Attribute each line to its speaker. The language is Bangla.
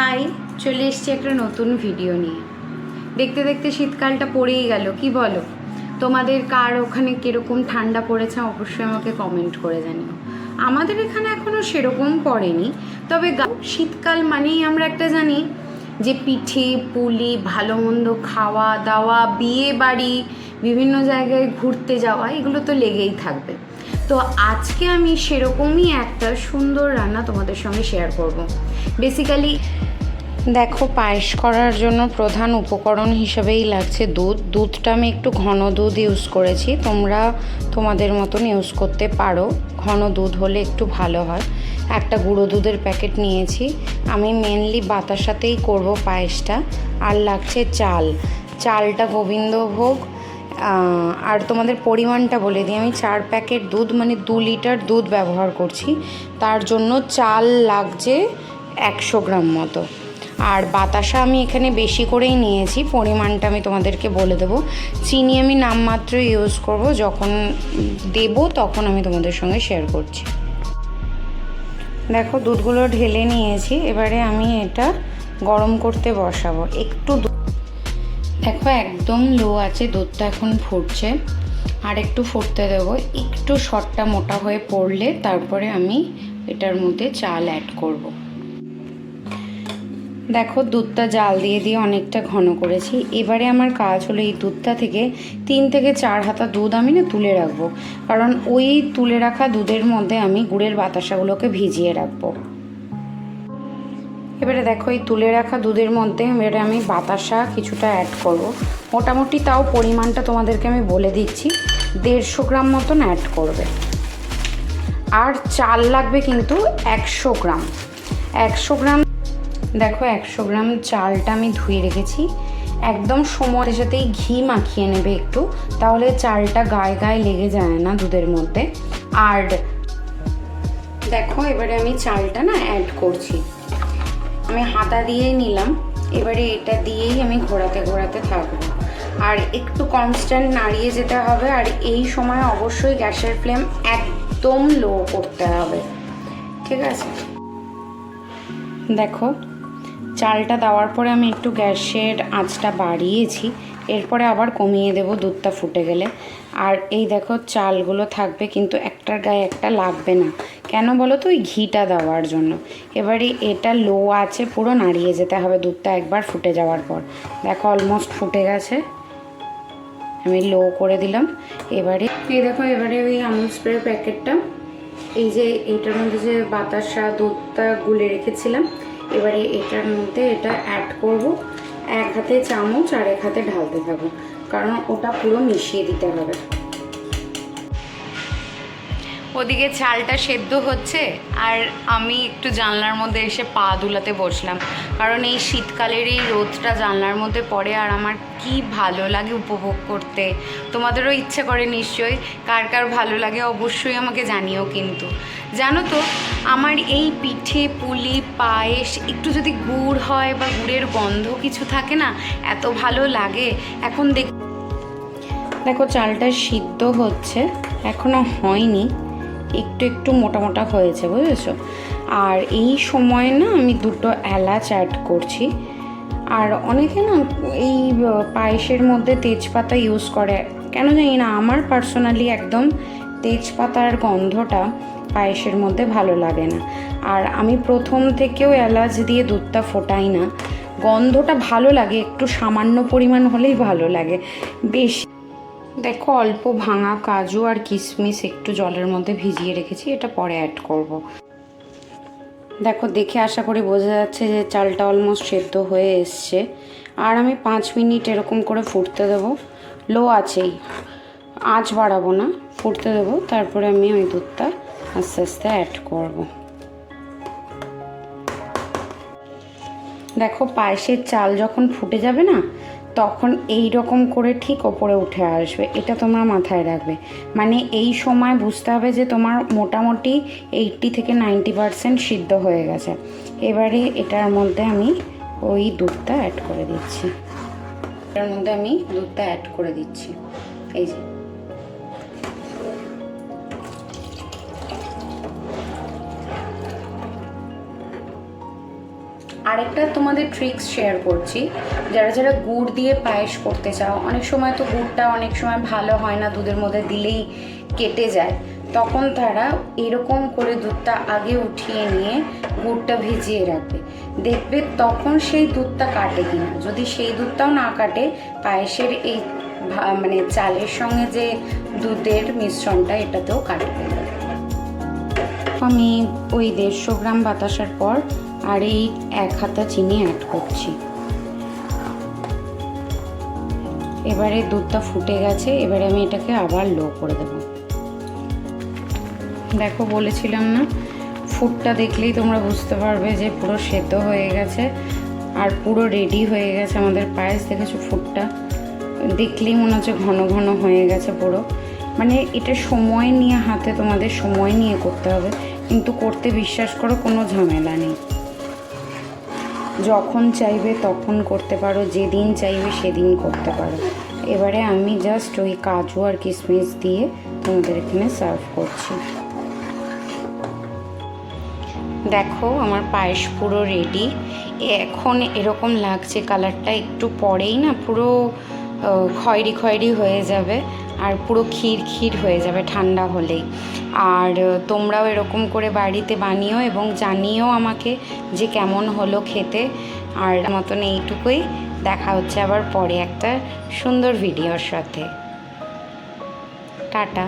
Speaker 1: হাই, চলে এসছি একটা নতুন ভিডিও নিয়ে। দেখতে দেখতে শীতকালটা পড়েই গেল, কি বলো? তোমাদের কার ওখানে কীরকম ঠান্ডা পড়েছে অবশ্যই আমাকে কমেন্ট করে জানিও। আমাদের এখানে এখনও সেরকম পড়েনি, তবে শীতকাল মানেই আমরা একটা জানি যে পিঠে পুলি, ভালো মন্দ খাওয়া দাওয়া, বিয়ে বাড়ি, বিভিন্ন জায়গায় ঘুরতে যাওয়া, এগুলো তো লেগেই থাকবে। তো আজকে আমি সেরকমই একটা সুন্দর রান্না তোমাদের সঙ্গে শেয়ার করব। বেসিক্যালি দেখো, পায়েস করার জন্য প্রধান উপকরণ হিসেবেই লাগছে দুধটা আমি একটু ঘন দুধ ইউজ করেছি, তোমরা তোমাদের মতন ইউজ করতে পারো, ঘন দুধ হলে একটু ভালো হয়। একটা গুঁড়ো দুধের প্যাকেট নিয়েছি, আমি মেনলি বাতাসাতেই করব পায়েসটা। আর লাগছে চালটা গোবিন্দভোগ। আর তোমাদের পরিমাণটা বলে দিই, আমি 4 প্যাকেট দুধ মানে 2 লিটার দুধ ব্যবহার করছি, তার জন্য চাল লাগছে 100 গ্রাম মতো। আর বাতাসা আমি এখানে বেশি করেই নিয়েছি, পরিমাণটা আমি তোমাদেরকে বলে দেবো। চিনি আমি নামমাত্র ইউজ করব, যখন দেব তখন আমি তোমাদের সঙ্গে শেয়ার করছি। দেখো, দুধগুলো ঢেলে নিয়েছি, এবারে আমি এটা গরম করতে বসাবো। দেখো, একদম লো আছে, দুধটা এখন ফুটছে, আর একটু ফুটতে দেবো। একটু শটটা মোটা হয়ে পড়লে তারপরে আমি এটার মধ্যে চাল অ্যাড করব। দেখো, দুধটা জাল দিয়ে অনেকটা ঘন করেছি। এবারে আমার কাজ হলো এই দুধটা থেকে 3 থেকে 4 হাতা দুধ আমি তুলে রাখবো, কারণ ওই তুলে রাখা দুধের মধ্যে আমি গুড়ের বাতাসাগুলোকে ভিজিয়ে রাখবো। এবারে দেখো, এই তুলে রাখা দুধের মধ্যে এবারে আমি বাতাসা কিছুটা অ্যাড করব। মোটামুটি তাও পরিমাণটা তোমাদেরকে আমি বলে দিচ্ছি, 150 গ্রাম মতন অ্যাড করবে। আর চাল লাগবে কিন্তু 100 গ্রাম। দেখো, 100 গ্রাম চালটা আমি ধুয়ে রেখেছি। একদম সময়ের সাথেই ঘি মাখিয়ে নেবে একটু, তাহলে চালটা গায়ে গায়ে লেগে যায় না দুধের মধ্যে। আর দেখো, এবারে আমি চালটা অ্যাড করছি, আমি হাতা দিয়েই নিলাম। এবারে এটা দিয়েই আমি ঘোরাতে থাকবো, আর একটু কনস্ট্যান্ট নাড়িয়ে যেতে হবে। আর এই সময় অবশ্যই গ্যাসের ফ্লেম একদম লো করতে হবে, ঠিক আছে? দেখো, চালটা দেওয়ার পরে আমি একটু গ্যাসের আঁচটা বাড়িয়েছি, এরপরে আবার কমিয়ে দেব দুধটা ফুটে গেলে। আর এই দেখো, চালগুলো থাকবে কিন্তু একটার গায়ে একটা লাগবে না, কেন বলো তো? ওই ঘিটা দেওয়ার জন্য। এবারে এটা লো আছে, পুরো নাড়িয়ে যেতে হবে দুধটা একবার ফুটে যাওয়ার পর। দেখো, অলমোস্ট ফুটে গেছে, আমি লো করে দিলাম। এবারে এবারে ওই আমুল স্প্রে প্যাকেটটা, এই যে এইটার মধ্যে যে বাতাসা দুধটা গুলে রেখেছিলাম, এবারে এটার মধ্যে এটা অ্যাড করব। এক হাতে চামচ আর এক হাতে ঢালতে থাকবো, কারণ ওটা পুরো মিশিয়ে দিতে হবে। ওদিকে চালটা সেদ্ধ হচ্ছে, আর আমি একটু জানলার মধ্যে এসে পা দুলাতে বসলাম, কারণ এই শীতকালের এই রোদটা জানলার মধ্যে পড়ে আর আমার কি ভালো লাগে উপভোগ করতে। তোমাদেরও ইচ্ছে করে নিশ্চয়ই, কার কার ভালো লাগে অবশ্যই আমাকে জানিও। কিন্তু জানো তো, আমার এই পিঠে পুলি পায়েস একটু যদি গুড় হয় বা গুড়ের গন্ধ কিছু থাকে না, এত ভালো লাগে। এখন দেখো, চালটা সিদ্ধ হচ্ছে, এখনো হয়নি, একটু মোটা মোটা হয়েছে, বুঝেছো? আর এই সময় আমি 2টো এলাচ অ্যাড করছি। আর অনেকে এই পায়েসের মধ্যে তেজপাতা ইউজ করে, কেন জানি না, আমার পার্সোনালি একদম তেজপাতার গন্ধটা পায়েসের মধ্যে ভালো লাগে না। আর আমি প্রথম থেকেও এলাচ দিয়ে দুধটা ফোটাই না, গন্ধটা ভালো লাগে, একটু সামান্য পরিমাণ হলেই ভালো লাগে বেশি। দেখো, অল্প ভাঙা কাজু আর কিশমিশ একটু জলের মধ্যে ভিজিয়ে রেখেছি, এটা পরে অ্যাড করব। দেখো, দেখে আশা করি বোঝা যাচ্ছে যে চালটা অলমোস্ট সেদ্ধ হয়ে এসছে। আর আমি 5 মিনিট এরকম করে ফুটতে দেবো, লো আছেই, আঁচ বাড়াবো না, ফুটতে দেবো। তারপরে আমি ওই দুধটা আস্তে আস্তে অ্যাড করব। দেখো, পায়েসের চাল যখন ফুটে যাবে না, তখন এই রকম করে ঠিক ওপরে উঠে আসবে, এটা তোমরা মাথায় রাখবে। মানে এই সময় বুঝতে হবে যে তোমার মোটামুটি 80 থেকে 90% সিদ্ধ হয়ে গেছে। এবারে এটার মধ্যে আমি ওই দুধটা অ্যাড করে দিচ্ছি, এই যে। আরেকটা তোমাদের ট্রিক্স শেয়ার করছি। যারা যারা গুড় দিয়ে পায়েস করতে চাও, অনেক সময় তো গুড়টা অনেক সময় ভালো হয় না, দুধের মধ্যে দিলেই কেটে যায়, তখন তারা এরকম করে দুধটা আগে উঠিয়ে নিয়ে গুড়টা ভিজিয়ে রাখবে। দেখবে তখন সেই দুধটা কাটে কিনা। যদি সেই দুধটাও না কাটে, পায়েসের এই মানে চালের সঙ্গে যে দুধের মিশ্রণটা, এটাতেও কাটবে। আমি ওই 150 গ্রাম বাতাসার পর আর এই 1 হাতা চিনি অ্যাড করছি। এবারে দুধটা ফুটে গেছে, এবারে আমি এটাকে আবার লো করে দেব। দেখো, বলেছিলাম না, ফুটটা দেখলেই তোমরা বুঝতে পারবে যে পুরো সেদ্ধ হয়ে গেছে আর পুরো রেডি হয়ে গেছে আমাদের পায়েস। দেখেছো ফুটটা দেখলেই মনে হচ্ছে ঘন ঘন হয়ে গেছে পুরো। মানে এটা সময় নিয়ে, হাতে তোমাদের সময় নিয়ে করতে হবে, কিন্তু করতে বিশ্বাস করো কোনো ঝামেলা নেই। যখন চাইবে তখন করতে পারো, যেদিন চাইবে সেদিন করতে পারো। এবারে আমি জাস্ট ওই কাজু আর কিশমিশ দিয়ে তোমাদের এখানে সার্ভ করছি। দেখো আমার পায়েস পুরো রেডি। এখন এরকম লাগছে, কালারটা একটু পরেই না পুরো খয়েরি খয়েরি হয়ে যাবে আর পুরো ক্ষীর ক্ষীর হয়ে যাবে ঠান্ডা হলেই। আর তোমরাও এরকম করে বাড়িতে বানিও এবং জানিও আমাকে যে কেমন হলো খেতে। আর মতন এইটুকুই, দেখা হচ্ছে আবার পরে একটা সুন্দর ভিডিওর সাথে। টাটা।